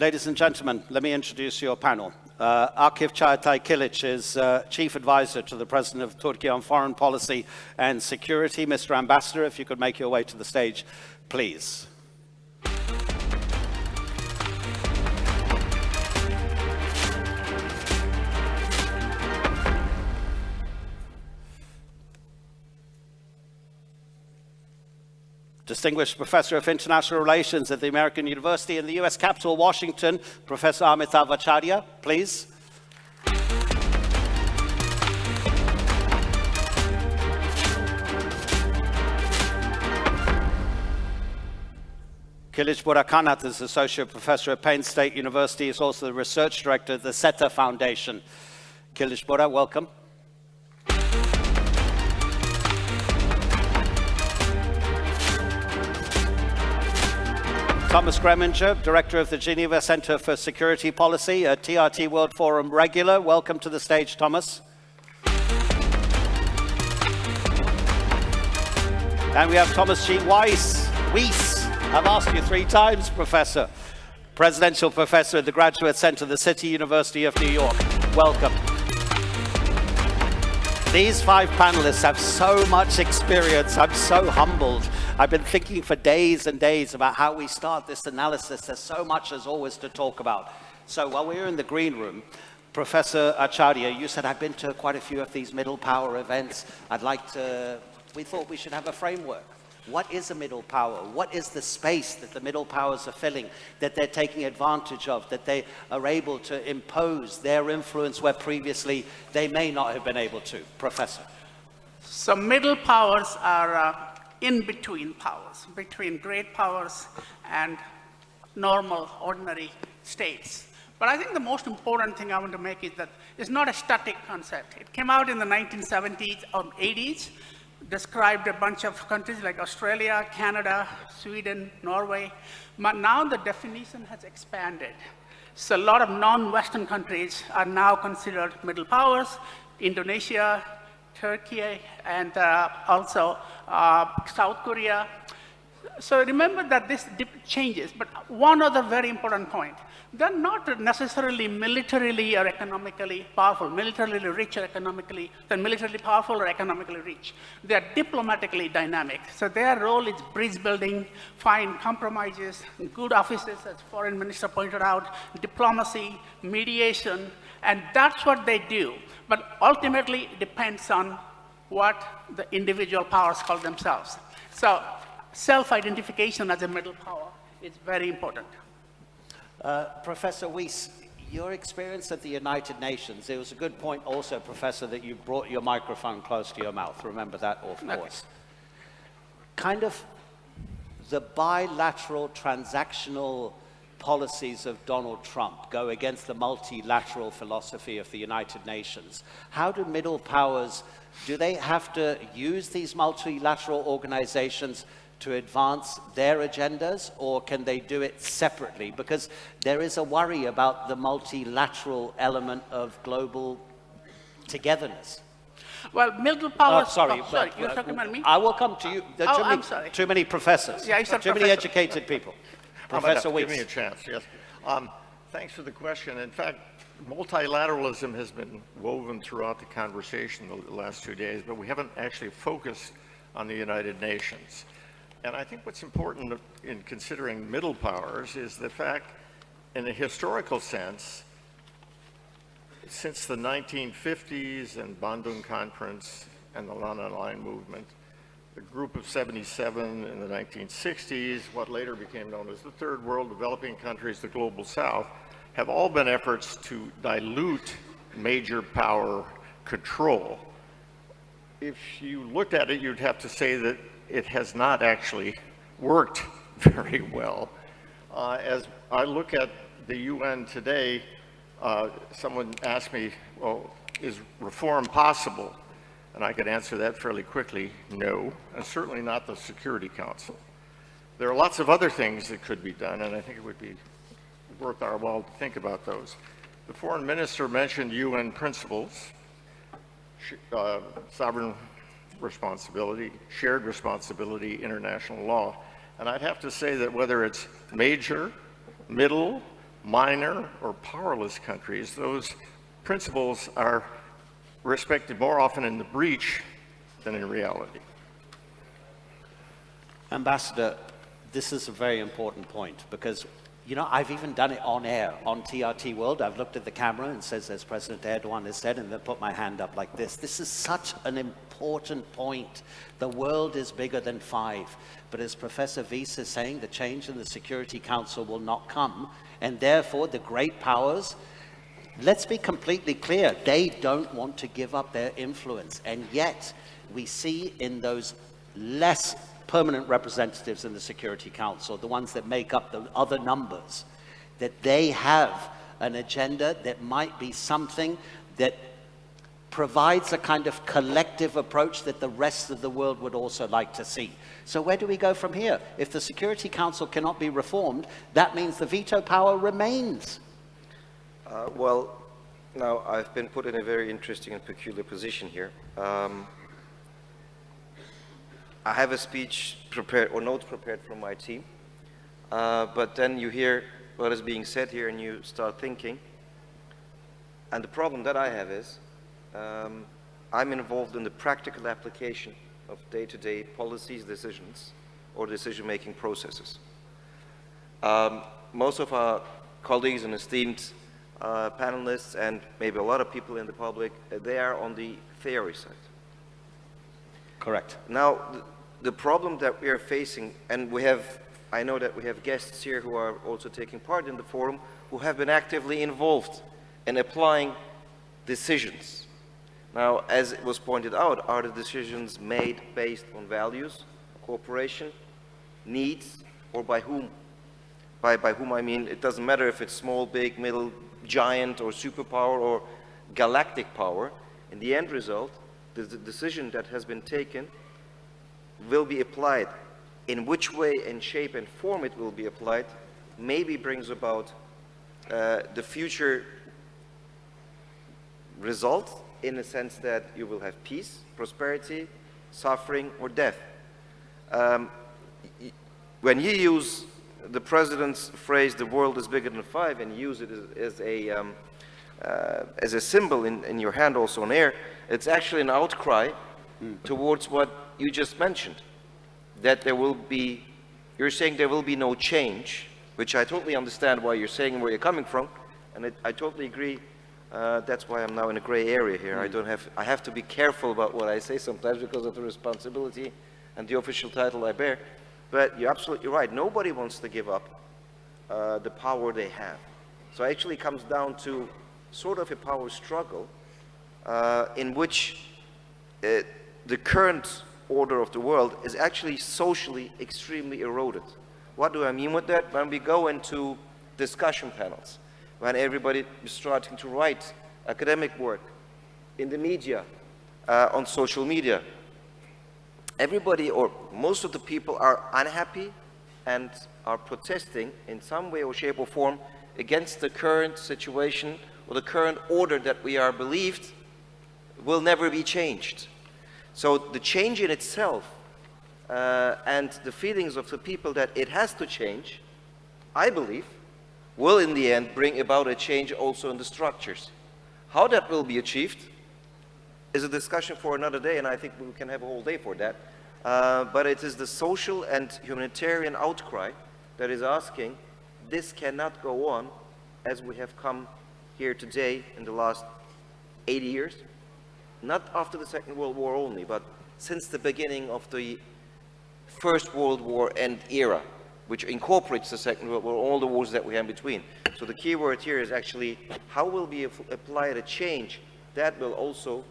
Ladies and gentlemen, let me introduce your panel. Akif Çağatay Kilic is Chief Advisor to the President of Turkey on Foreign Policy and Security. Mr. Ambassador, if you could make your way to the stage, please. Distinguished Professor of International Relations at the American University in the U.S. capital, Washington, Professor Amitav Acharya, please. Kilic Burakanat is Associate Professor at Penn State University. He's also the Research Director of the SETA Foundation. Kilic Bura, welcome. Thomas Greminger, Director of the Geneva Center for Security Policy, a TRT World Forum regular. Welcome to the stage, Thomas. And we have Thomas G. Weiss. I've asked you 3 times, Professor. Presidential Professor at the Graduate Center of the City University of New York. Welcome. These 5 panelists have so much experience. I'm so humbled. I've been thinking for days and days about how we start this analysis. There's so much as always to talk about. So while we were in the green room, Professor Acharya, you said, I've been to quite a few of these middle power events. We thought we should have a framework. What is a middle power? What is the space that the middle powers are filling, that they're taking advantage of, that they are able to impose their influence where previously they may not have been able to? Professor. So middle powers are in-between powers, between great powers and normal, ordinary states. But I think the most important thing I want to make is that it's not a static concept. It came out in the 1970s or 80s, described a bunch of countries like Australia, Canada, Sweden, Norway. But now the definition has expanded. So a lot of non-Western countries are now considered middle powers. Indonesia, Turkey, and also South Korea. So remember that this changes, but one other very important point. They're not necessarily militarily or economically powerful, militarily rich or economically, they're militarily powerful or economically rich. They're diplomatically dynamic. So their role is bridge building, find compromises, good offices, as Foreign Minister pointed out, diplomacy, mediation, and that's what they do. But ultimately, it depends on what the individual powers call themselves. So self-identification as a middle power is very important. Professor Weiss, your experience at the United Nations, it was a good point also, Professor, that you brought your microphone close to your mouth. Remember that, of course. Kind of the bilateral transactional policies of Donald Trump go against the multilateral philosophy of the United Nations. How do middle powers, do they have to use these multilateral organizations to advance their agendas, or can they do it separately? Because there is a worry about the multilateral element of global togetherness. Well, middle powers... sorry, you're talking about me? I will come to you. There are I'm sorry. Too many professors. Yeah, too many educated people. Professor Weiss. Give me a chance, yes. Thanks for the question. In fact, multilateralism has been woven throughout the conversation the last 2 days, but we haven't actually focused on the United Nations. And I think what's important in considering middle powers is the fact, in a historical sense, since the 1950s and Bandung Conference and the London Line movement, the Group of 77 in the 1960s, what later became known as the Third World, developing countries, the Global South, have all been efforts to dilute major power control. If you looked at it, you'd have to say that it has not actually worked very well. As I look at the UN today, someone asked me, well, is reform possible? And I could answer that fairly quickly, no, and certainly not the Security Council. There are lots of other things that could be done, and I think it would be worth our while to think about those. The foreign minister mentioned UN principles, sovereign responsibility, shared responsibility, international law. And I'd have to say that whether it's major, middle, minor or powerless countries, those principles are respected more often in the breach than in reality. Ambassador, this is a very important point because, you know, I've even done it on air, on TRT World. I've looked at the camera and says, as President Erdogan has said, and then put my hand up like this. This is such an important point. The world is bigger than 5. But as Professor Wiese is saying, the change in the Security Council will not come. And therefore, the great powers, let's be completely clear, they don't want to give up their influence. And yet, we see in those less permanent representatives in the Security Council, the ones that make up the other numbers, that they have an agenda that might be something that provides a kind of collective approach that the rest of the world would also like to see. So where do we go from here? If the Security Council cannot be reformed, that means the veto power remains. Well, now I've been put in a very interesting and peculiar position here. I have a speech prepared or notes prepared from my team, but then you hear what is being said here and you start thinking. And the problem that I have is I'm involved in the practical application of day-to-day policies, decisions, or decision-making processes. Most of our colleagues and esteemed panelists and maybe a lot of people in the public, they are on the theory side. Correct. Now, the problem that we are facing, and I know that we have guests here who are also taking part in the forum, who have been actively involved in applying decisions. Now, as it was pointed out, are the decisions made based on values, cooperation, needs, or by whom? By whom I mean, it doesn't matter if it's small, big, middle, giant, or superpower, or galactic power. In the end result, the decision that has been taken will be applied. In which way and shape and form it will be applied maybe brings about the future result, in the sense that you will have peace, prosperity, suffering, or death. When you use the president's phrase, "the world is bigger than 5," and use it as a symbol in your hand also on air, it's actually an outcry towards what you just mentioned, that you're saying there will be no change, which I totally understand why you're saying and where you're coming from, and I totally agree. That's why I'm now in a gray area here. I have to be careful about what I say sometimes because of the responsibility and the official title I bear. But you're absolutely right. Nobody wants to give up the power they have. So it actually comes down to sort of a power struggle in which the current order of the world is actually socially extremely eroded. What do I mean with that? When we go into discussion panels, when everybody is starting to write academic work in the media, on social media, everybody or most of the people are unhappy and are protesting in some way or shape or form against the current situation or the current order that we are believed will never be changed. So the change in itself and the feelings of the people that it has to change, I believe, will in the end bring about a change also in the structures. How that will be achieved is a discussion for another day, and I think we can have a whole day for that. But it is the social and humanitarian outcry that is asking, this cannot go on as we have come here today in the last 80 years. Not after the Second World War only, but since the beginning of the First World War and era, which incorporates the Second World War, all the wars that we have in between. So the key word here is actually how will we apply a change that will also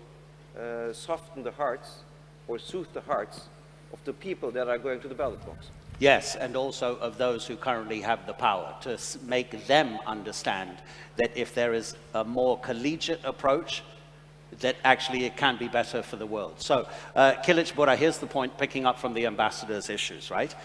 soften the hearts or soothe the hearts of the people that are going to the ballot box. Yes, and also of those who currently have the power, to make them understand that if there is a more collegiate approach, that actually it can be better for the world. So, Kilic Bora, here's the point, picking up from the ambassador's issues, right?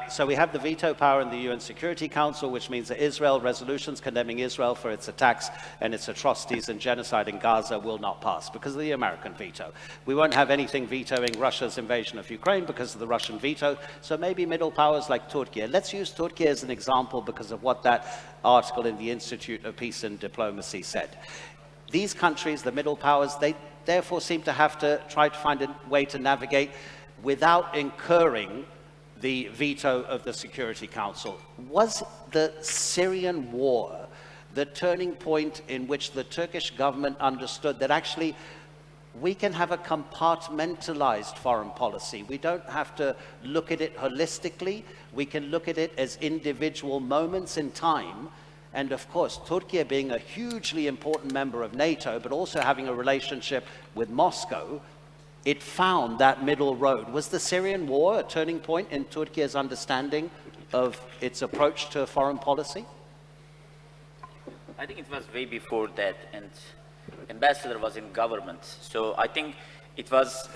So we have the veto power in the UN Security Council, which means that Israel resolutions condemning Israel for its attacks and its atrocities and genocide in Gaza will not pass because of the American veto. We won't have anything vetoing Russia's invasion of Ukraine because of the Russian veto, so maybe middle powers like Turkey. Let's use Turkey as an example because of what that article in the Institute of Peace and Diplomacy said. These countries, the middle powers, they therefore seem to have to try to find a way to navigate without incurring the veto of the Security Council. Was the Syrian war the turning point in which the Turkish government understood that actually we can have a compartmentalized foreign policy? We don't have to look at it holistically. We can look at it as individual moments in time. And of course, Turkey being a hugely important member of NATO, but also having a relationship with Moscow, it found that middle road. Was the Syrian war a turning point in Turkey's understanding of its approach to foreign policy? I think it was way before that, and ambassador was in government. So I think it was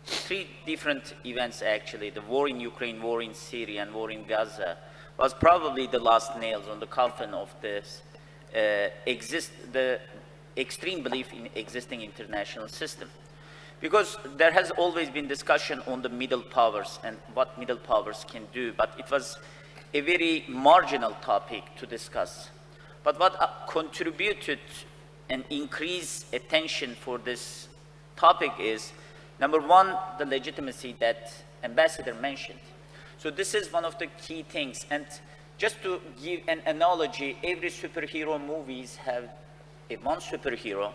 three different events actually: the war in Ukraine, war in Syria, and war in Gaza was probably the last nails on the coffin of this the extreme belief in existing international system. Because there has always been discussion on the middle powers and what middle powers can do, but it was a very marginal topic to discuss. But what contributed and increased attention for this topic is, number one, the legitimacy that ambassador mentioned. So this is one of the key things. And just to give an analogy, every superhero movies have one superhero.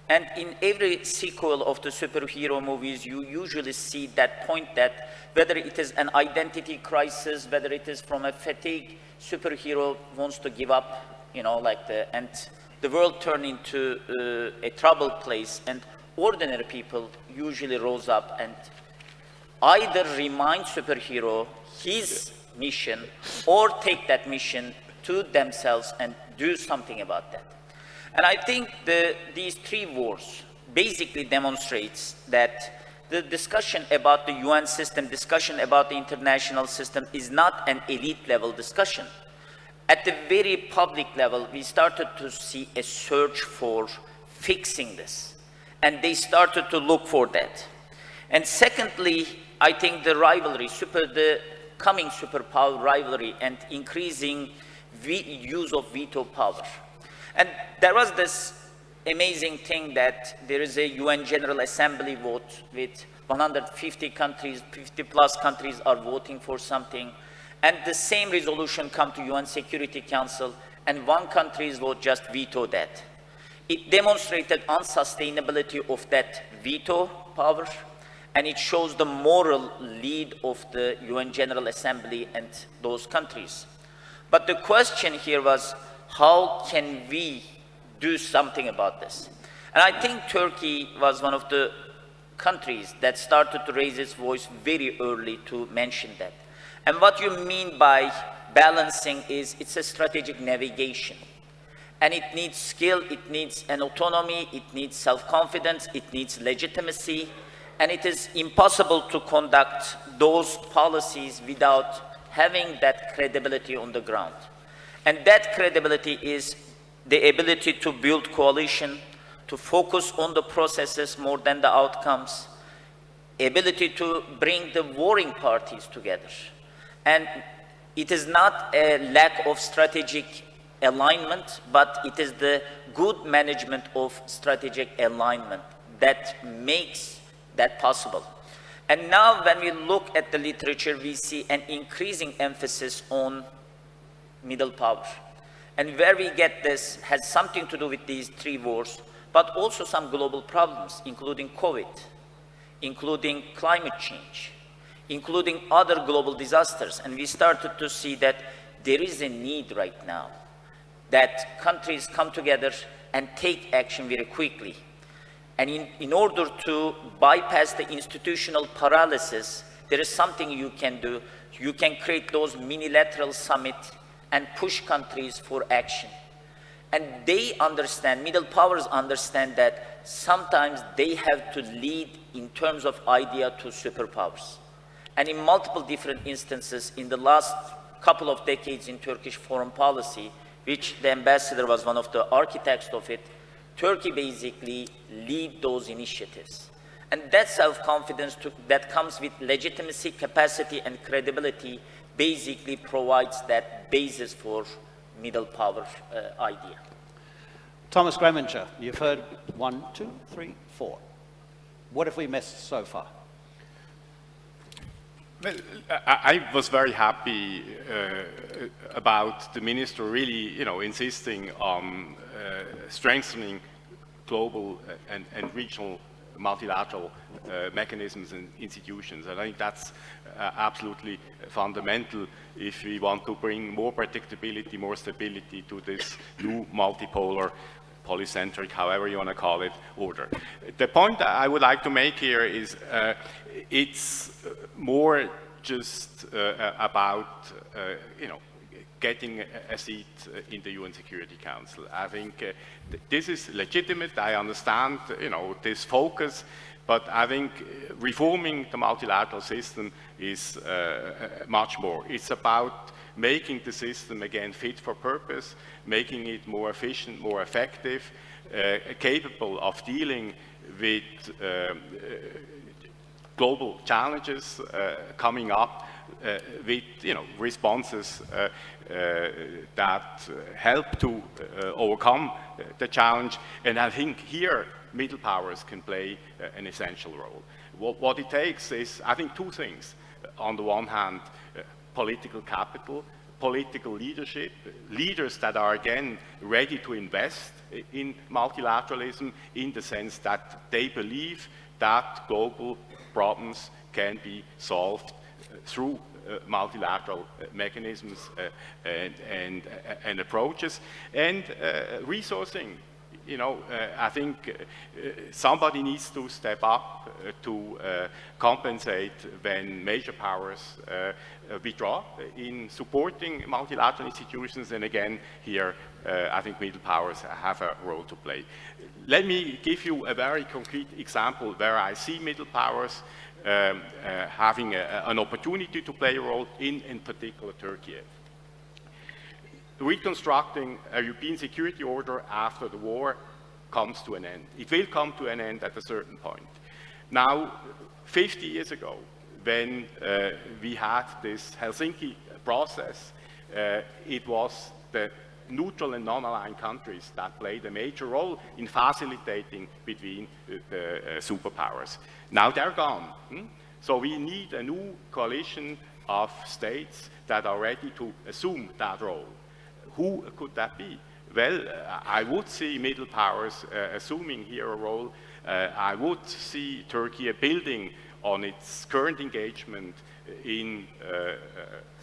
And in every sequel of the superhero movies, you usually see that point that whether it is an identity crisis, whether it is from a fatigue, superhero wants to give up, you know, and the world turned into a troubled place, and ordinary people usually rose up and either remind superhero his mission or take that mission to themselves and do something about that. And I think these three wars basically demonstrates that the discussion about the UN system, discussion about the international system is not an elite level discussion. At the very public level, we started to see a search for fixing this. And they started to look for that. And secondly, I think the rivalry, the coming superpower rivalry and increasing use of veto power. And there was this amazing thing that there is a UN General Assembly vote with 150 countries, 50 plus countries are voting for something. And the same resolution come to UN Security Council and one country's vote just veto that. It demonstrated unsustainability of that veto power, and it shows the moral lead of the UN General Assembly and those countries. But the question here was, how can we do something about this? And I think Turkey was one of the countries that started to raise its voice very early to mention that. And what you mean by balancing is it's a strategic navigation. And it needs skill, it needs an autonomy, it needs self-confidence, it needs legitimacy, and it is impossible to conduct those policies without having that credibility on the ground. And that credibility is the ability to build coalition, to focus on the processes more than the outcomes, ability to bring the warring parties together. And it is not a lack of strategic alignment, but it is the good management of strategic alignment that makes that possible. And now when we look at the literature, we see an increasing emphasis on middle power. And where we get this has something to do with these three wars, but also some global problems, including COVID, including climate change, including other global disasters. And we started to see that there is a need right now that countries come together and take action very quickly. And in order to bypass the institutional paralysis, there is something you can do. You can create those minilateral summits and push countries for action. And they understand, middle powers understand that sometimes they have to lead in terms of idea to superpowers. And in multiple different instances in the last couple of decades in Turkish foreign policy, which the ambassador was one of the architects of it, Turkey basically lead those initiatives. And that self-confidence that comes with legitimacy, capacity, and credibility basically provides that basis for middle power idea. Thomas Greminger, you've heard 1, 2, 3, 4. What have we missed so far? Well, I was very happy about the minister really, insisting on strengthening global and regional multilateral mechanisms and institutions. And I think that's absolutely fundamental if we want to bring more predictability, more stability to this new multipolar, polycentric, however you want to call it, order. The point I would like to make here is it's more just about, getting a seat in the UN Security Council. I think this is legitimate. I understand, this focus, but I think reforming the multilateral system is much more. It's about making the system again fit for purpose, making it more efficient, more effective, capable of dealing with global challenges coming up with responses that help to overcome the challenge. And I think here middle powers can play an essential role. What it takes is, I think, two things. On the one hand, political capital, political leadership, leaders that are again ready to invest in multilateralism in the sense that they believe that global problems can be solved through multilateral mechanisms and approaches, and resourcing. I think somebody needs to step up to compensate when major powers withdraw in supporting multilateral institutions, and again here I think middle powers have a role to play. Let me give you a very concrete example where I see middle powers having an opportunity to play a role in particular Turkey. Reconstructing a European security order after the war comes to an end. It will come to an end at a certain point. Now, 50 years ago, when we had this Helsinki process, it was the neutral and non-aligned countries that played a major role in facilitating between the superpowers. Now they're gone. So we need a new coalition of states that are ready to assume that role. Who could that be? Well, I would see middle powers assuming here a role. I would see Turkey building on its current engagement in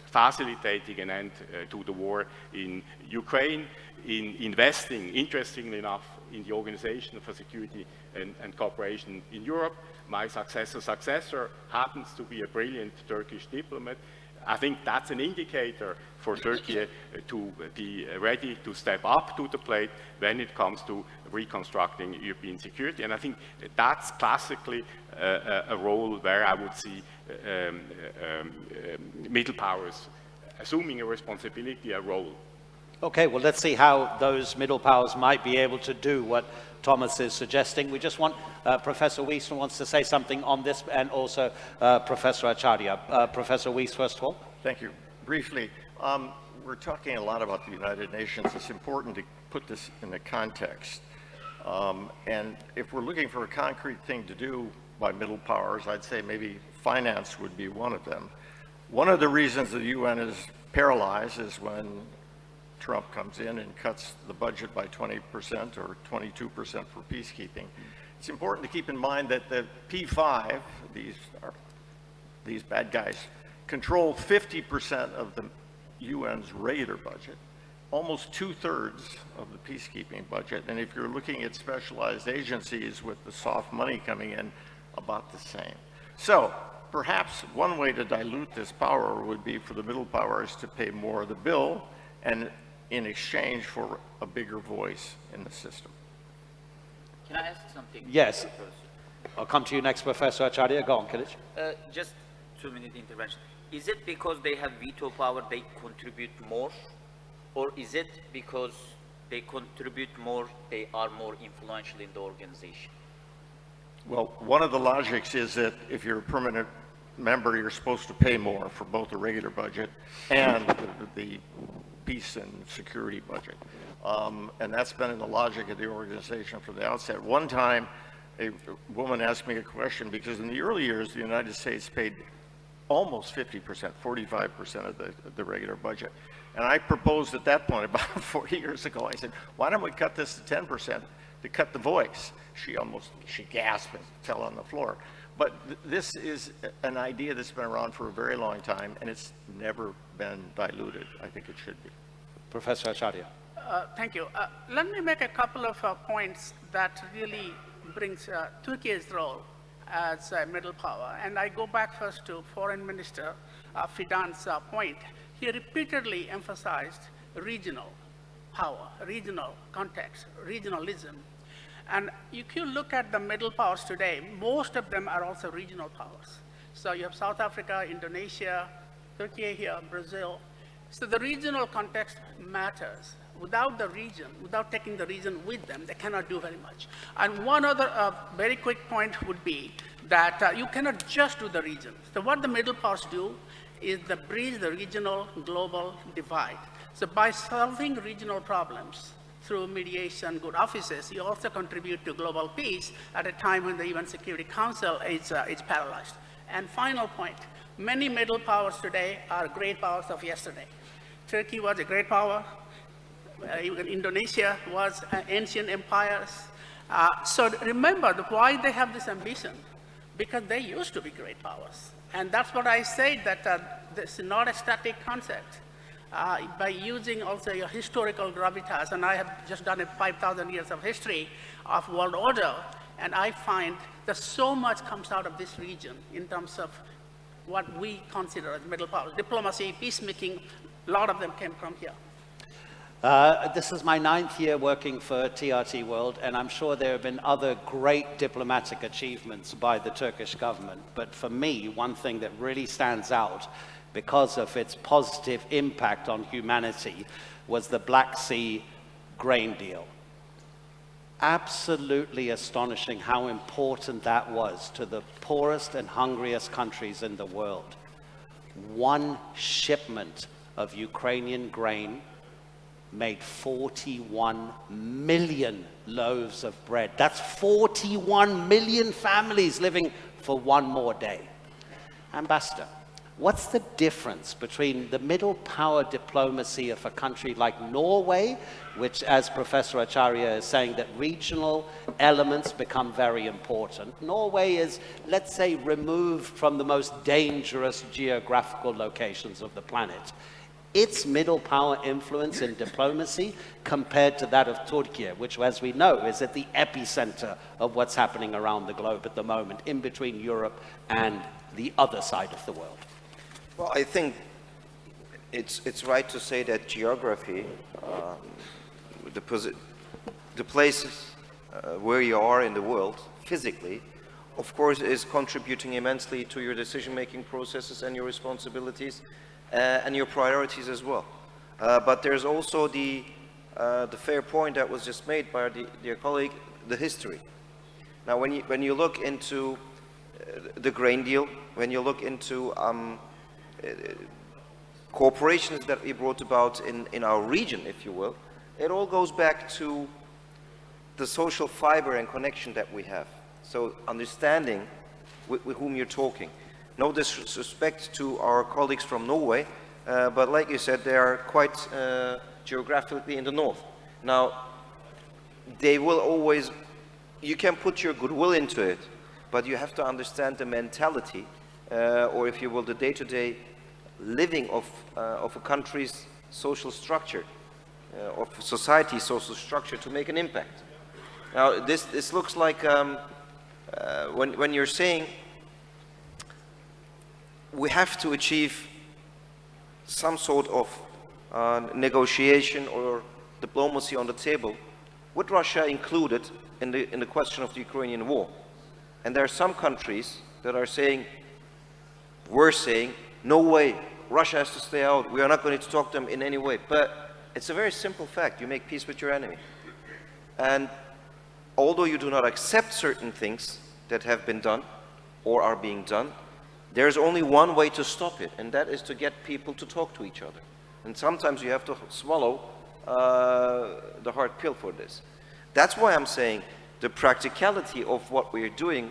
facilitating an end to the war in Ukraine, in investing, interestingly enough, in the Organization for Security and Cooperation in Europe. My successor happens to be a brilliant Turkish diplomat. I think that's an indicator for Turkey to be ready to step up to the plate when it comes to reconstructing European security. And I think that's classically a role where I would see middle powers assuming a responsibility, a role. Okay, well, let's see how those middle powers might be able to do what Thomas is suggesting. We just want Professor Weiss wants to say something on this, and also Professor Acharya. Professor Weiss, first of all. Thank you. Briefly, we're talking a lot about the United Nations. It's important to put this in the context. And if we're looking for a concrete thing to do by middle powers, I'd say maybe finance would be one of them. One of the reasons the UN is paralyzed is when Trump comes in and cuts the budget by 20% or 22% for peacekeeping. It's important to keep in mind that the P5, these bad guys, control 50% of the UN's regular budget, almost 2/3 of the peacekeeping budget. And if you're looking at specialized agencies with the soft money coming in, about the same. So perhaps one way to dilute this power would be for the middle powers to pay more of the bill and in exchange for a bigger voice in the system. Can I ask something? Yes. I'll come to you next, Professor Acharya. Go on, Kilic. Just 2-minute intervention. Is it because they have veto power, they contribute more? Or is it because they contribute more, they are more influential in the organization? Well, one of the logics is that if you're a permanent member, you're supposed to pay more for both the regular budget and the peace and security budget. And that's been in the logic of the organization from the outset. One time, a woman asked me a question, because in the early years, the United States paid almost 50%, 45% of the regular budget. And I proposed at that point, about 40 years ago, I said, why don't we cut this to 10% to cut the voice? She gasped and fell on the floor. But this is an idea that's been around for a very long time, and it's never been diluted. I think it should be. Professor Acharya. Thank you. Let me make a couple of points that really brings Turkey's role as a middle power. And I go back first to Foreign Minister Fidan's point. He repeatedly emphasized regional power, regional context, regionalism. And if you look at the middle powers today, most of them are also regional powers. So you have South Africa, Indonesia, Turkey here, Brazil. So the regional context matters. Without the region, without taking the region with them, they cannot do very much. And one other very quick point would be that you cannot just do the region. So what the middle powers do is they bridge the regional global divide. So by solving regional problems through mediation, good offices, you also contribute to global peace at a time when the UN Security Council is paralyzed. And final point, many middle powers today are great powers of yesterday. Turkey was a great power. Even Indonesia was ancient empires. So remember why they have this ambition, because they used to be great powers. And that's what I say, that this is not a static concept. By using also your historical gravitas, and I have just done a 5,000 years of history of world order, and I find that so much comes out of this region in terms of what we consider as middle powers. Diplomacy, peacemaking, a lot of them came from here. This is my 9th year working for TRT World, and I'm sure there have been other great diplomatic achievements by the Turkish government. But for me, one thing that really stands out because of its positive impact on humanity was the Black Sea grain deal. Absolutely astonishing how important that was to the poorest and hungriest countries in the world. One shipment of Ukrainian grain made 41 million loaves of bread. That's 41 million families living for one more day. Ambassador, what's the difference between the middle power diplomacy of a country like Norway, which, as Professor Acharya is saying, that regional elements become very important. Norway is, let's say, removed from the most dangerous geographical locations of the planet. Its middle power influence in diplomacy compared to that of Turkey, which, as we know, is at the epicenter of what's happening around the globe at the moment, in between Europe and the other side of the world. Well, I think it's right to say that geography, the places where you are in the world physically, of course, is contributing immensely to your decision-making processes and your responsibilities and your priorities as well. But there's also the fair point that was just made by our dear colleague, the history. Now, when you look into the grain deal, when you look into cooperations that we brought about in our region, if you will, it all goes back to the social fiber and connection that we have. So understanding with whom you're talking. No disrespect to our colleagues from Norway, but like you said, they are quite geographically in the north. Now, they will always, you can put your goodwill into it, but you have to understand the mentality, or if you will, the day-to-day living of a country's social structure, of society's social structure to make an impact. Now, this looks like, when you're saying we have to achieve some sort of negotiation or diplomacy on the table, with Russia included in the question of the Ukrainian war. And there are some countries that are saying, we're saying, no way, Russia has to stay out. We are not going to talk to them in any way. But it's a very simple fact. You make peace with your enemy. And although you do not accept certain things that have been done or are being done, there's only one way to stop it, and that is to get people to talk to each other. And sometimes you have to swallow the hard pill for this. That's why I'm saying the practicality of what we're doing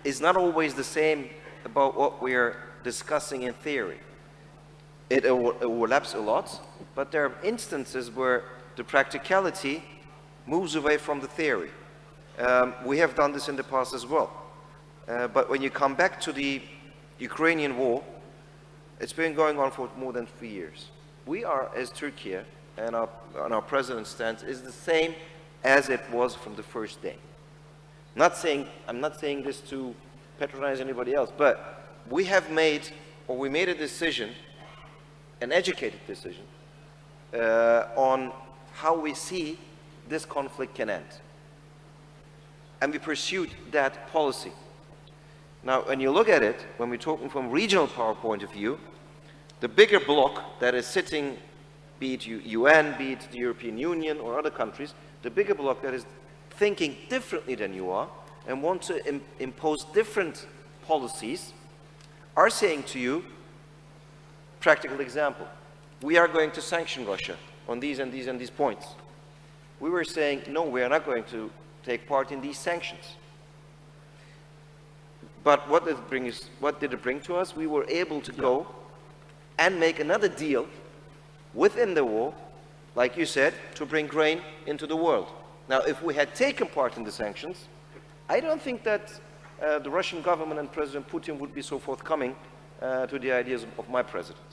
is not always the same about what we're discussing in theory. It overlaps a lot, but there are instances where the practicality moves away from the theory. We have done this in the past as well. But when you come back to the Ukrainian war, it's been going on for more than 3 years. We are, as Turkey, and our president's stance is the same as it was from the first day. I'm not saying this to patronize anybody else, but we made a decision, an educated decision, on how we see this conflict can end. And we pursued that policy. Now, when you look at it, when we're talking from regional power point of view, the bigger bloc that is sitting, be it UN, be it the European Union or other countries, the bigger bloc that is thinking differently than you are and want to impose different policies, are saying to you, practical example, we are going to sanction Russia on these and these and these points. We were saying, no, we are not going to take part in these sanctions. But what did it bring to us? We were able to go and make another deal within the war, like you said, to bring grain into the world. Now, if we had taken part in the sanctions, I don't think that the Russian government and President Putin would be so forthcoming to the ideas of my president.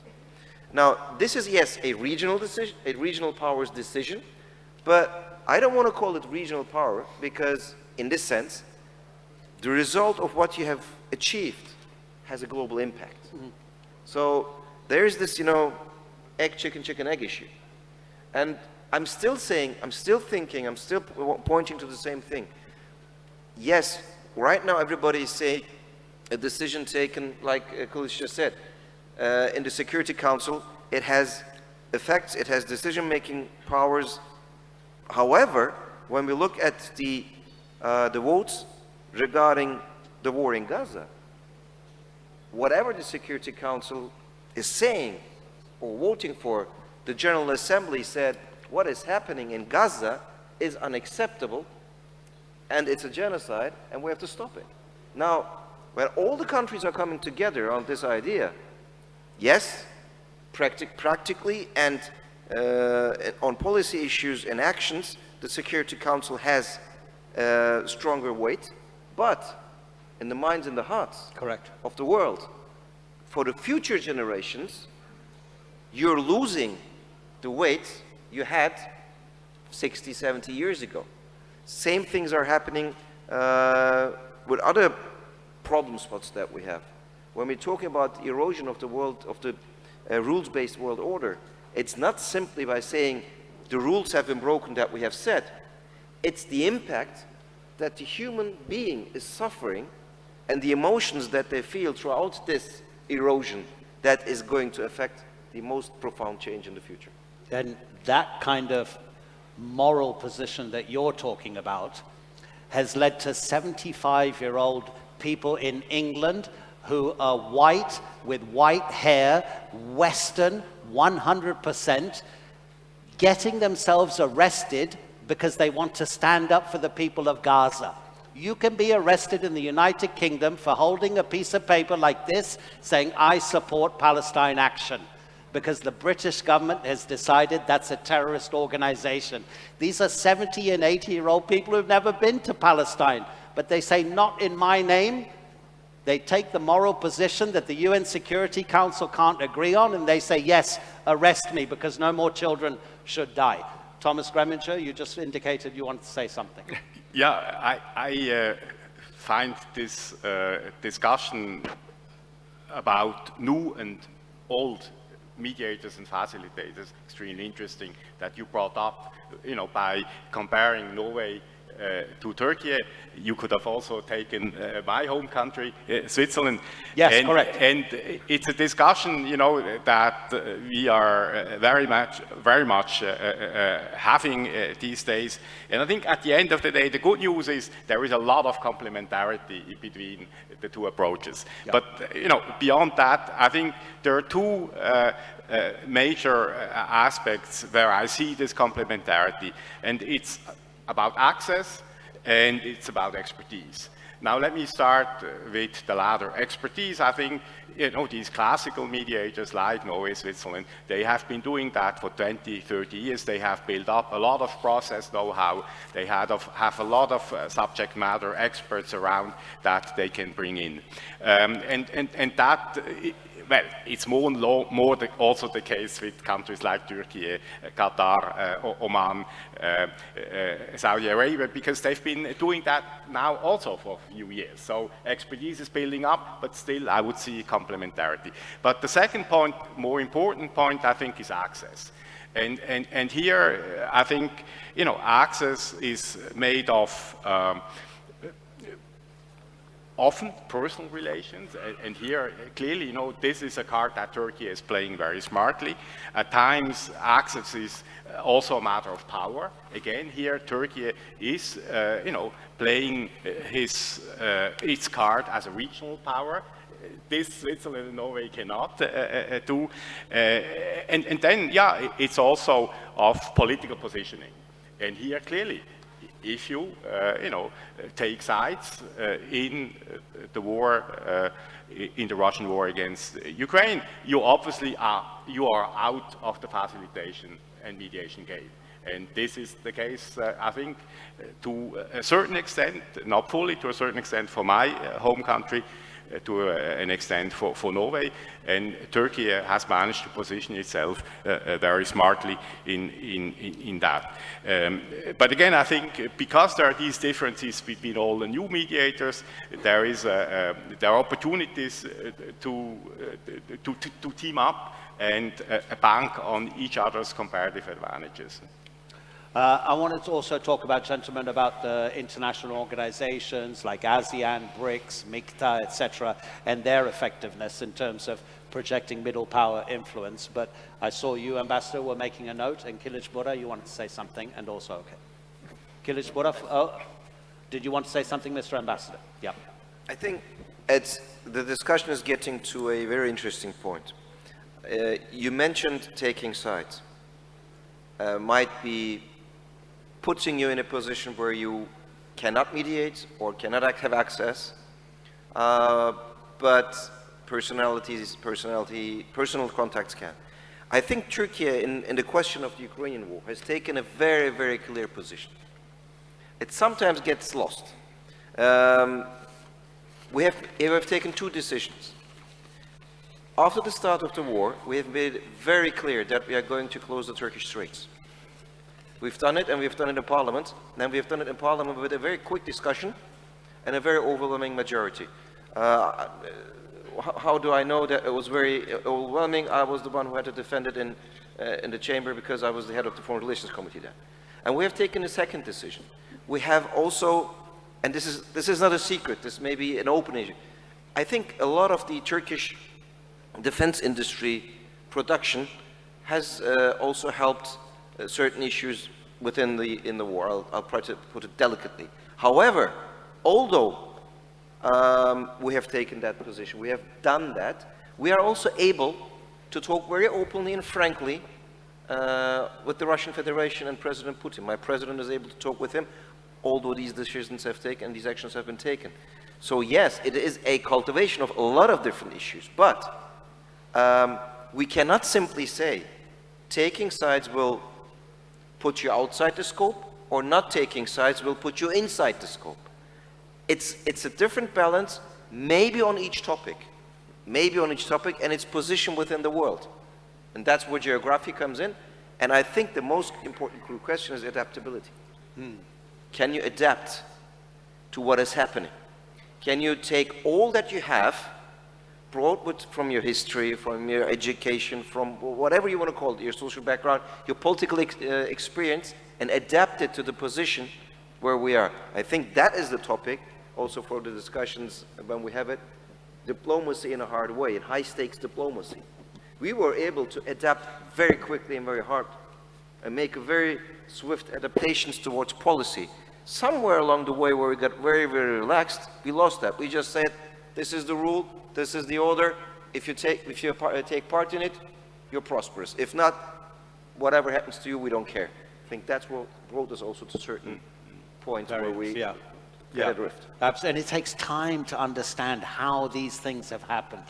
Now, this is, yes, a regional decision, a regional power's decision, but I don't want to call it regional power because, in this sense, the result of what you have achieved has a global impact. Mm-hmm. So there's this, egg, chicken, egg issue. And I'm still saying, I'm still thinking, I'm still pointing to the same thing. Yes, right now everybody is saying a decision taken, like Kulic just said, in the Security Council, it has effects, it has decision-making powers. However, when we look at the votes regarding the war in Gaza, whatever the Security Council is saying or voting for, the General Assembly said what is happening in Gaza is unacceptable and it's a genocide and we have to stop it. Now, when all the countries are coming together on this idea, yes, practically and on policy issues and actions, the Security Council has stronger weight, but in the minds and the hearts of the world, for the future generations, you're losing the weight you had 60, 70 years ago. Same things are happening with other problem spots that we have. When we're talking about erosion of the world, of the rules-based world order, it's not simply by saying the rules have been broken that we have said. It's the impact that the human being is suffering and the emotions that they feel throughout this erosion that is going to affect the most profound change in the future. And that kind of moral position that you're talking about has led to 75-year-old people in England who are white, with white hair, Western, 100%, getting themselves arrested because they want to stand up for the people of Gaza. You can be arrested in the United Kingdom for holding a piece of paper like this saying, I support Palestine action, because the British government has decided that's a terrorist organization. These are 70 and 80-year-old people who've never been to Palestine, but they say, not in my name. They take the moral position that the UN Security Council can't agree on, and they say, yes, arrest me, because no more children should die. Thomas Greminger, you just indicated you wanted to say something. Yeah, I find this discussion about new and old mediators and facilitators, extremely interesting that you brought up, by comparing Norway to Turkey. You could have also taken my home country, Switzerland. Yes, correct. And it's a discussion, that we are very much having these days. And I think at the end of the day, the good news is there is a lot of complementarity between the two approaches. Yeah. But beyond that, I think there are two major aspects where I see this complementarity, and it's about access, and it's about expertise. Now let me start with the latter. Expertise, I think, these classical mediators like Norway, Switzerland, they have been doing that for 20, 30 years. They have built up a lot of process know-how. They have a lot of subject matter experts around that they can bring in. And that, well, it's also the case with countries like Turkey, Qatar, Oman, Saudi Arabia, because they've been doing that now also for a few years. So expertise is building up, but still I would see complementarity. But the second point, more important point, I think, is access. And here, I think, access is made of often personal relations, and here clearly, this is a card that Turkey is playing very smartly. At times, access is also a matter of power. Again, here Turkey is, playing its card as a regional power. This Switzerland and Norway cannot do. And then, yeah, it's also of political positioning. And here clearly, if you, take sides in the war, in the Russian war against Ukraine, you obviously are out of the facilitation and mediation game. And this is the case, I think, to a certain extent, not fully, to a certain extent for my home country, to an extent for Norway, and Turkey has managed to position itself very smartly in that. But again, I think because there are these differences between all the new mediators, there are opportunities to team up and bank on each other's comparative advantages. I wanted to also talk about, gentlemen, about the international organizations like ASEAN, BRICS, MICTA, etc., and their effectiveness in terms of projecting middle power influence. But I saw you, Ambassador, were making a note, and Kilic Bora, you wanted to say something, and also, okay. Kilic Bora, did you want to say something, Mr. Ambassador? Yeah. I think the discussion is getting to a very interesting point. You mentioned taking sides. Might be putting you in a position where you cannot mediate or cannot have access, but personal contacts can. I think Turkey, in the question of the Ukrainian war, has taken a very, very clear position. It sometimes gets lost. We have taken two decisions. After the start of the war, we have made it very clear that we are going to close the Turkish straits. We've done it, and we've done it in Parliament, and we've done it in Parliament with a very quick discussion and a very overwhelming majority. How do I know that it was very overwhelming? I was the one who had to defend it in the chamber because I was the head of the Foreign Relations Committee then. And we have taken a second decision. We have also, and this is not a secret, this may be an open issue. I think a lot of the Turkish defense industry production has also helped certain issues within the war. I'll try to put it delicately. However, although we have taken that position, we have done that, we are also able to talk very openly and frankly with the Russian Federation and President Putin. My president is able to talk with him, although these decisions have taken, these actions have been taken. So yes, it is a cultivation of a lot of different issues, but we cannot simply say taking sides will put you outside the scope, or not taking sides will put you inside the scope. It's a different balance, maybe on each topic, and its position within the world. And that's where geography comes in. And I think the most important question is adaptability. Can you adapt to what is happening? Can you take all that you have, brought from your history, from your education, from whatever you want to call it, your social background, your political experience, and adapt it to the position where we are. I think that is the topic also for the discussions when we have it. Diplomacy in a hard way, in high-stakes diplomacy. We were able to adapt very quickly and very hard and make a very swift adaptations towards policy. Somewhere along the way where we got very, very relaxed, we lost that. We just said, this is the rule, this is the order. If you take part in it, you're prosperous. If not, whatever happens to you, we don't care. I think that's what brought us also to certain points where we get adrift. And it takes time to understand how these things have happened.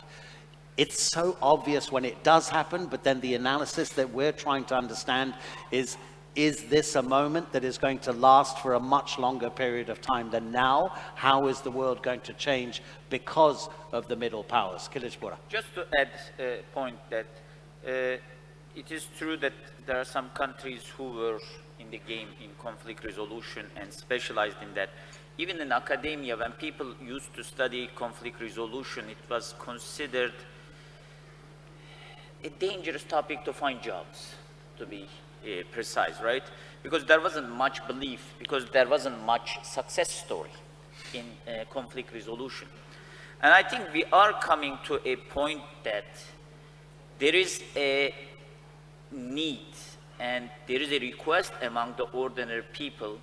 It's so obvious when it does happen, but then the analysis that we're trying to understand is this a moment that is going to last for a much longer period of time than now? How is the world going to change because of the middle powers? Kılıçbora. Just to add a point that it is true that there are some countries who were in the game in conflict resolution and specialized in that. Even in academia, when people used to study conflict resolution, it was considered a dangerous topic to find jobs, to be precise, right? Because there wasn't much belief, because there wasn't much success story in conflict resolution. And I think we are coming to a point that there is a need and there is a request among the ordinary people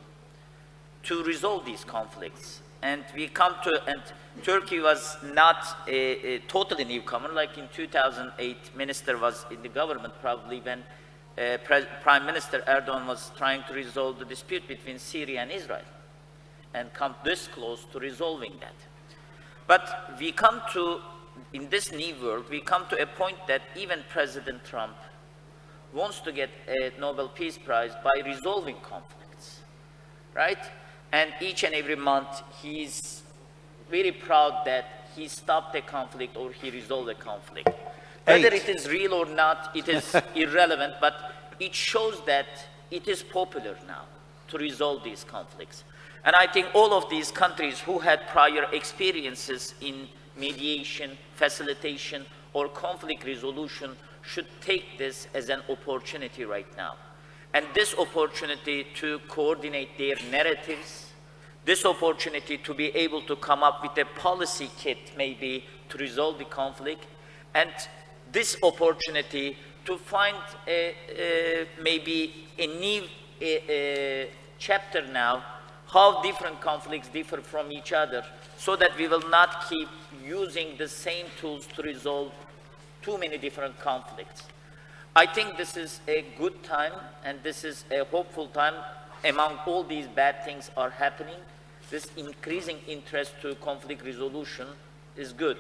to resolve these conflicts. And we come to, and Turkey was not a totally newcomer. Like in 2008, minister was in the government probably when Prime Minister Erdogan was trying to resolve the dispute between Syria and Israel and come this close to resolving that. But we come to, in this new world, we come to a point that even President Trump wants to get a Nobel Peace Prize by resolving conflicts, right? And each and every month, he's very proud that he stopped a conflict or he resolved a conflict. Whether it is real or not, it is irrelevant, but it shows that it is popular now to resolve these conflicts. And I think all of these countries who had prior experiences in mediation, facilitation, or conflict resolution should take this as an opportunity right now. And this opportunity to coordinate their narratives, this opportunity to be able to come up with a policy kit maybe to resolve the conflict, and this opportunity to find maybe a new chapter now, how different conflicts differ from each other, so that we will not keep using the same tools to resolve too many different conflicts. I think this is a good time, and this is a hopeful time. Among all these bad things are happening, this increasing interest to conflict resolution is good.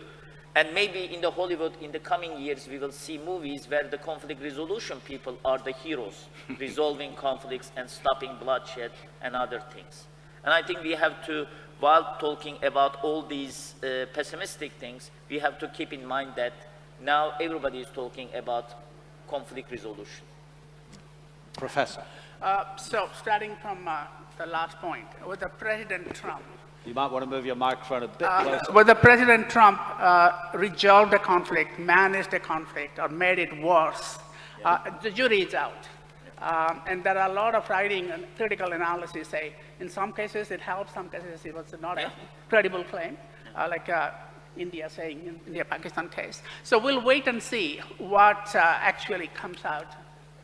And maybe in the Hollywood, in the coming years, we will see movies where the conflict resolution people are the heroes, resolving conflicts and stopping bloodshed and other things. And I think we have to, while talking about all these pessimistic things, we have to keep in mind that now everybody is talking about conflict resolution. Professor. So starting from the last point, with the President Trump. You might want to move your microphone a bit closer. Whether President Trump resolved the conflict, managed the conflict, or made it worse, the jury is out. And there are a lot of writing and critical analysis say, in some cases it helped, some cases it was not a credible claim, like India saying in the India-Pakistan case. So we'll wait and see what actually comes out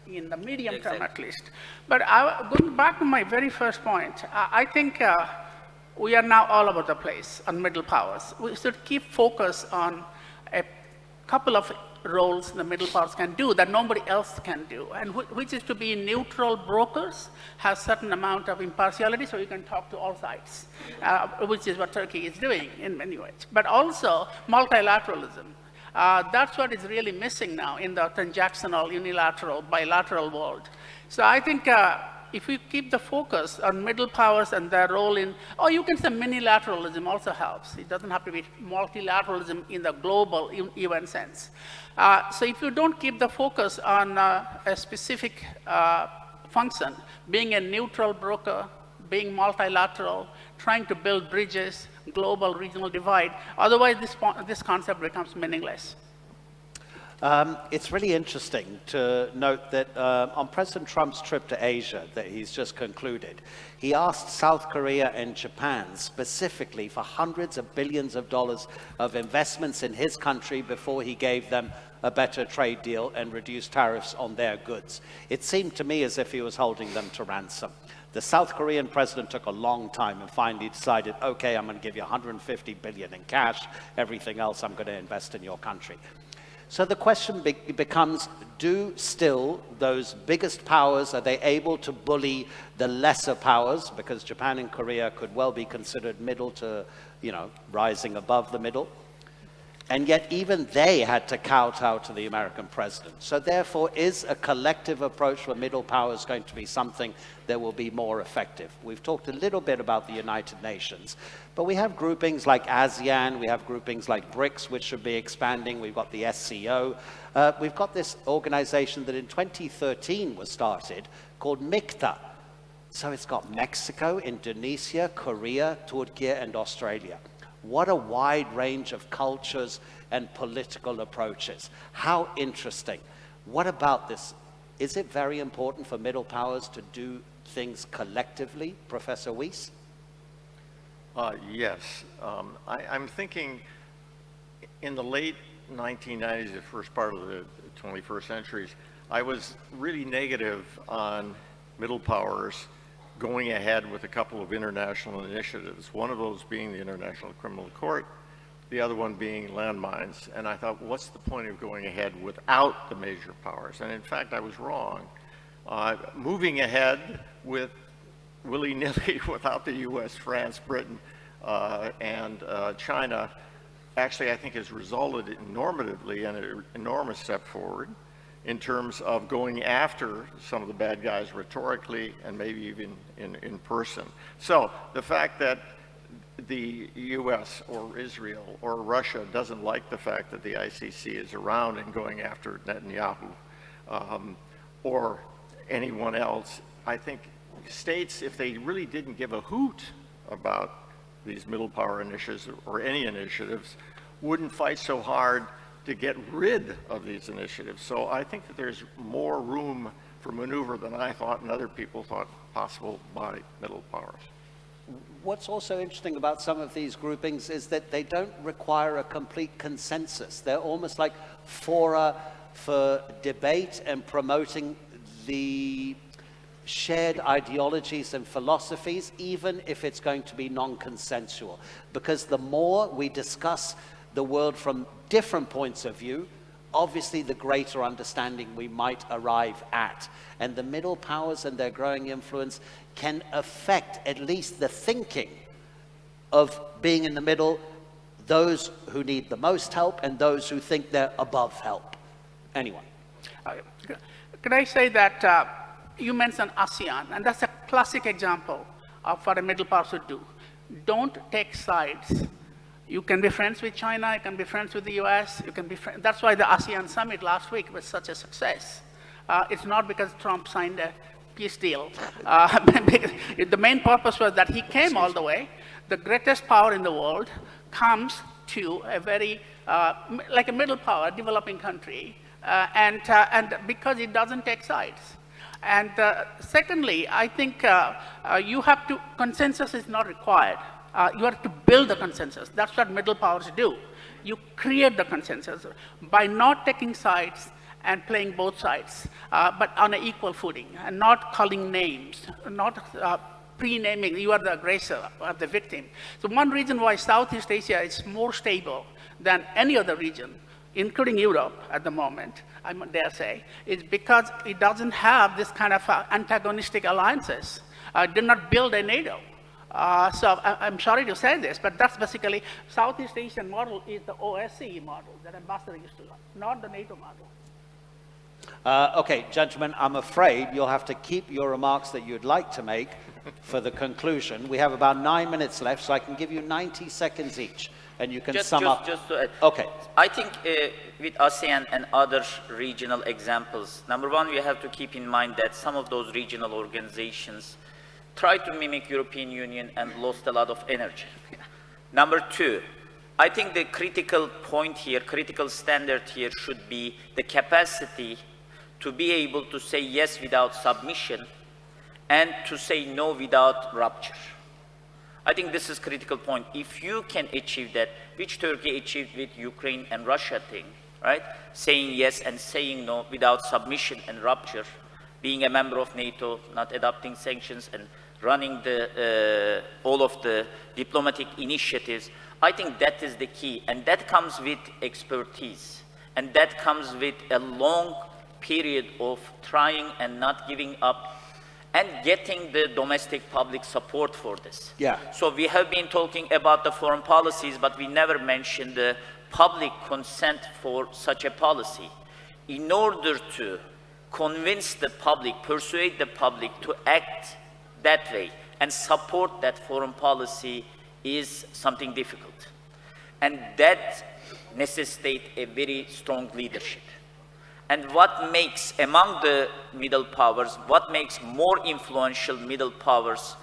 in the medium term at least. But going back to my very first point, I think we are now all over the place on middle powers. We should keep focus on a couple of roles the middle powers can do that nobody else can do, and which is to be neutral brokers, have certain amount of impartiality so you can talk to all sides, which is what Turkey is doing in many ways. But also multilateralism. That's what is really missing now in the transactional, unilateral, bilateral world. So I think if we keep the focus on middle powers and their role in, or you can say minilateralism also helps. It doesn't have to be multilateralism in the global even sense. So if you don't keep the focus on a specific function, being a neutral broker, being multilateral, trying to build bridges, global regional divide. Otherwise, this concept becomes meaningless. It's really interesting to note that on President Trump's trip to Asia that he's just concluded, he asked South Korea and Japan specifically for hundreds of billions of dollars of investments in his country before he gave them a better trade deal and reduced tariffs on their goods. It seemed to me as if he was holding them to ransom. The South Korean president took a long time and finally decided, okay, I'm going to give you 150 billion in cash, everything else I'm going to invest in your country. So the question becomes, do still those biggest powers, are they able to bully the lesser powers? Because Japan and Korea could well be considered middle to, rising above the middle. And yet even they had to kowtow to the American president. So therefore, is a collective approach for middle powers going to be something that will be more effective? We've talked a little bit about the United Nations, but we have groupings like ASEAN, we have groupings like BRICS, which should be expanding. We've got the SCO. We've got this organization that in 2013 was started called MICTA. So it's got Mexico, Indonesia, Korea, Turkey, and Australia. What a wide range of cultures and political approaches. How interesting. What about this? Is it very important for middle powers to do things collectively, Professor Weiss? Yes. I'm thinking in the late 1990s, the first part of the 21st century, I was really negative on middle powers going ahead with a couple of international initiatives, one of those being the International Criminal Court, the other one being landmines. And I thought, what's the point of going ahead without the major powers? And in fact, I was wrong. Moving ahead with willy-nilly without the US, France, Britain, and China, actually I think has resulted normatively in an enormous step forward in terms of going after some of the bad guys rhetorically and maybe even in person. So the fact that the US or Israel or Russia doesn't like the fact that the ICC is around and going after Netanyahu or anyone else, I think states, if they really didn't give a hoot about these middle power initiatives or any initiatives, wouldn't fight so hard to get rid of these initiatives. So I think that there's more room for maneuver than I thought and other people thought possible by middle powers. What's also interesting about some of these groupings is that they don't require a complete consensus. They're almost like fora for debate and promoting the shared ideologies and philosophies, even if it's going to be non-consensual. Because the more we discuss the world from different points of view, obviously the greater understanding we might arrive at. And the middle powers and their growing influence can affect at least the thinking of being in the middle, those who need the most help and those who think they're above help. Anyone? Could I say that you mentioned ASEAN, and that's a classic example of what a middle power should do. Don't take sides. You can be friends with China, you can be friends with the US, you can be that's why the ASEAN summit last week was such a success. It's not because Trump signed a peace deal. The main purpose was that he came all the way. The greatest power in the world comes to a very, like a middle power, developing country, and because it doesn't take sides. And secondly, I think you have to, consensus is not required. You have to build the consensus. That's what middle powers do. You create the consensus by not taking sides and playing both sides, but on an equal footing, and not calling names, not pre-naming, you are the aggressor or the victim. So one reason why Southeast Asia is more stable than any other region, including Europe at the moment, I dare say, is because it doesn't have this kind of antagonistic alliances. Did not build a NATO. So I'm sorry to say this, but that's basically, Southeast Asian model is the OSCE model that Ambassador used to love, not the NATO model. Okay, gentlemen, I'm afraid you'll have to keep your remarks that you'd like to make for the conclusion. We have about 9 minutes left, so I can give you 90 seconds each, and you can sum up. Just to add, okay. I think with ASEAN and other regional examples, number one, we have to keep in mind that some of those regional organizations tried to mimic European Union and lost a lot of energy. Number two, I think the critical point here, critical standard here should be the capacity to be able to say yes without submission and to say no without rupture. I think this is critical point. If you can achieve that, which Turkey achieved with Ukraine and Russia thing, right? Saying yes and saying no without submission and rupture, being a member of NATO, not adopting sanctions and running the, all of the diplomatic initiatives, I think that is the key. And that comes with expertise. And that comes with a long period of trying and not giving up and getting the domestic public support for this. Yeah. So we have been talking about the foreign policies, but we never mentioned the public consent for such a policy. In order to convince the public, persuade the public to act that way and support that foreign policy is something difficult. And that necessitates a very strong leadership. And what makes, among the middle powers, what makes more influential middle powers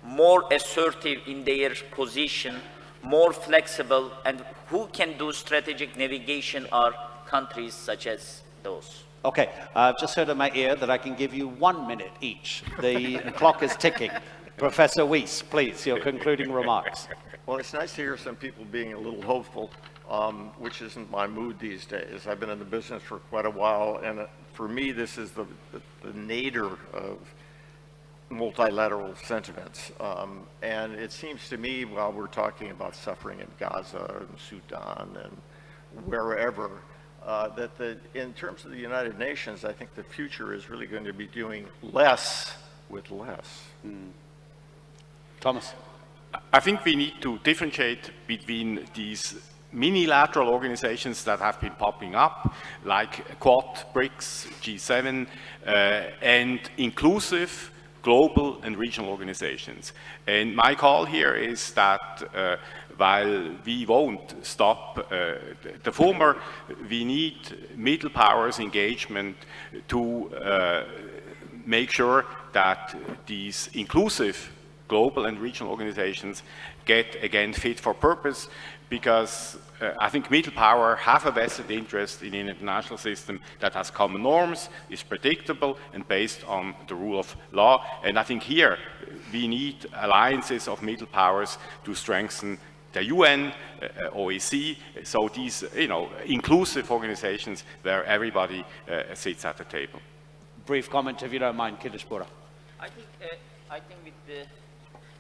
more assertive in their position, more flexible, and who can do strategic navigation are countries such as those. Okay, I've just heard in my ear that I can give you 1 minute each. The clock is ticking. Professor Weiss, please, your concluding remarks. Well, it's nice to hear some people being a little hopeful, which isn't my mood these days. I've been in the business for quite a while, and for me, this is the nadir of multilateral sentiments. And it seems to me, while we're talking about suffering in Gaza and Sudan and wherever, that in terms of the United Nations, I think the future is really going to be doing less with less. Thomas? I think we need to differentiate between these mini-lateral organizations that have been popping up, like Quad, BRICS, G7, and inclusive global and regional organizations. And my call here is that while we won't stop the former, we need middle powers engagement to make sure that these inclusive global and regional organizations get, again, fit for purpose, because I think middle power have a vested interest in an international system that has common norms, is predictable, and based on the rule of law. And I think here we need alliances of middle powers to strengthen the UN, OEC, so these, inclusive organizations where everybody sits at the table. Brief comment, if you don't mind, Kidishpura. I think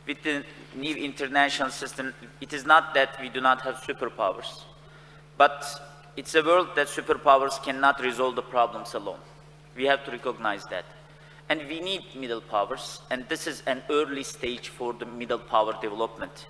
with the new international system, it is not that we do not have superpowers, but it's a world that superpowers cannot resolve the problems alone. We have to recognize that. And we need middle powers, and this is an early stage for the middle power development.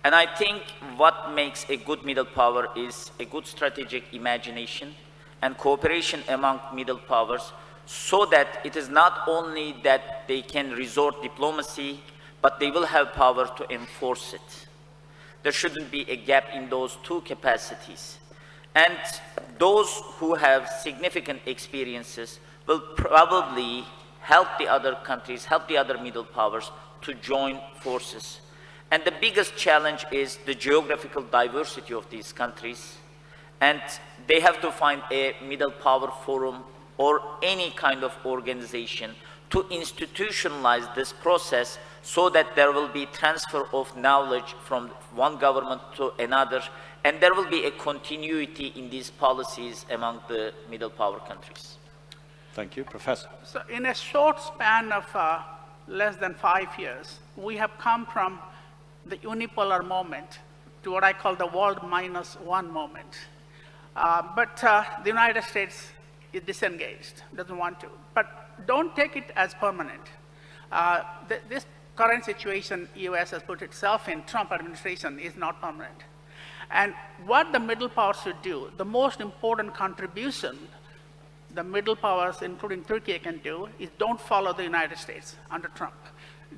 And I think what makes a good middle power is a good strategic imagination and cooperation among middle powers, so that it is not only that they can resort diplomacy, but they will have power to enforce it. There shouldn't be a gap in those two capacities. And those who have significant experiences will probably help the other countries, help the other middle powers to join forces. And the biggest challenge is the geographical diversity of these countries. And they have to find a middle power forum or any kind of organization to institutionalize this process, so that there will be transfer of knowledge from one government to another, and there will be a continuity in these policies among the middle power countries. Thank you. Professor? So in a short span of less than 5 years, we have come from the unipolar moment to what I call the world -1 moment. But the United States is disengaged, doesn't want to. But don't take it as permanent. This current situation US has put itself in, Trump administration, is not permanent. And what the middle powers should do, the most important contribution the middle powers, including Turkey, can do is don't follow the United States under Trump.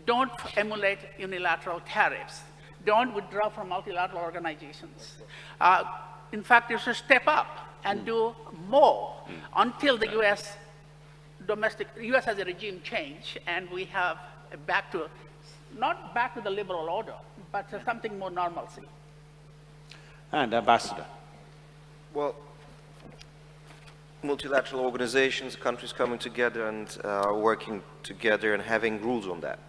Don't emulate unilateral tariffs. Don't withdraw from multilateral organizations. In fact, you should step up and do more until the US has a regime change, and we have not back to the liberal order, but something more normalcy. And Ambassador. Well, multilateral organizations, countries coming together and working together and having rules on that.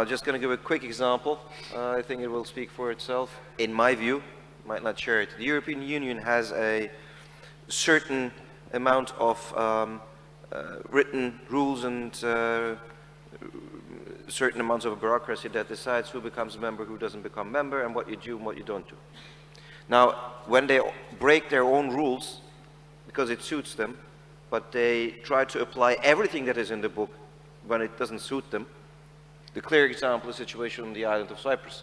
Just going to give a quick example. I think it will speak for itself. In my view, might not share it. The European Union has a certain amount of written rules and certain amounts of bureaucracy that decides who becomes a member, who doesn't become a member, and what you do and what you don't do. Now, when they break their own rules, because it suits them, but they try to apply everything that is in the book when it doesn't suit them, the clear example is the situation on the island of Cyprus.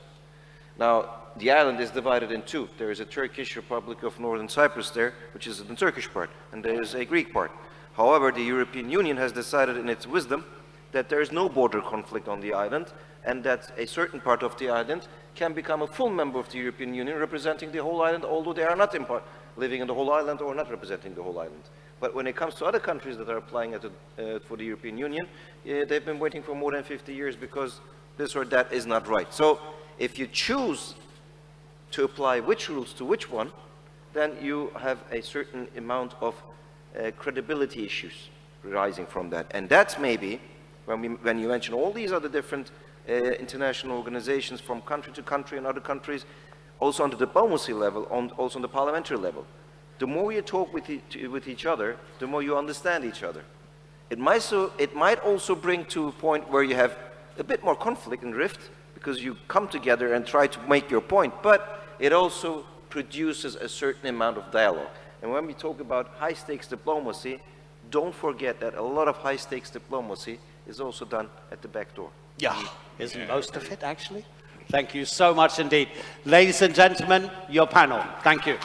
Now, the island is divided in two. There is a Turkish Republic of Northern Cyprus there, which is the Turkish part, and there is a Greek part. However, the European Union has decided in its wisdom that there is no border conflict on the island, and that a certain part of the island can become a full member of the European Union, representing the whole island, although they are not living in the whole island or not representing the whole island. But when it comes to other countries that are applying it for the European Union, they've been waiting for more than 50 years because this or that is not right. So if you choose to apply which rules to which one, then you have a certain amount of credibility issues arising from that. And that's maybe, when you mention all these other different international organizations from country to country and other countries, also on the diplomacy level, also on the parliamentary level, the more you talk with each other, the more you understand each other. It might also bring to a point where you have a bit more conflict and rift, because you come together and try to make your point, but it also produces a certain amount of dialogue. And when we talk about high-stakes diplomacy, don't forget that a lot of high-stakes diplomacy is also done at the back door. Yeah, isn't most of it, actually? Thank you so much indeed. Ladies and gentlemen, your panel. Thank you.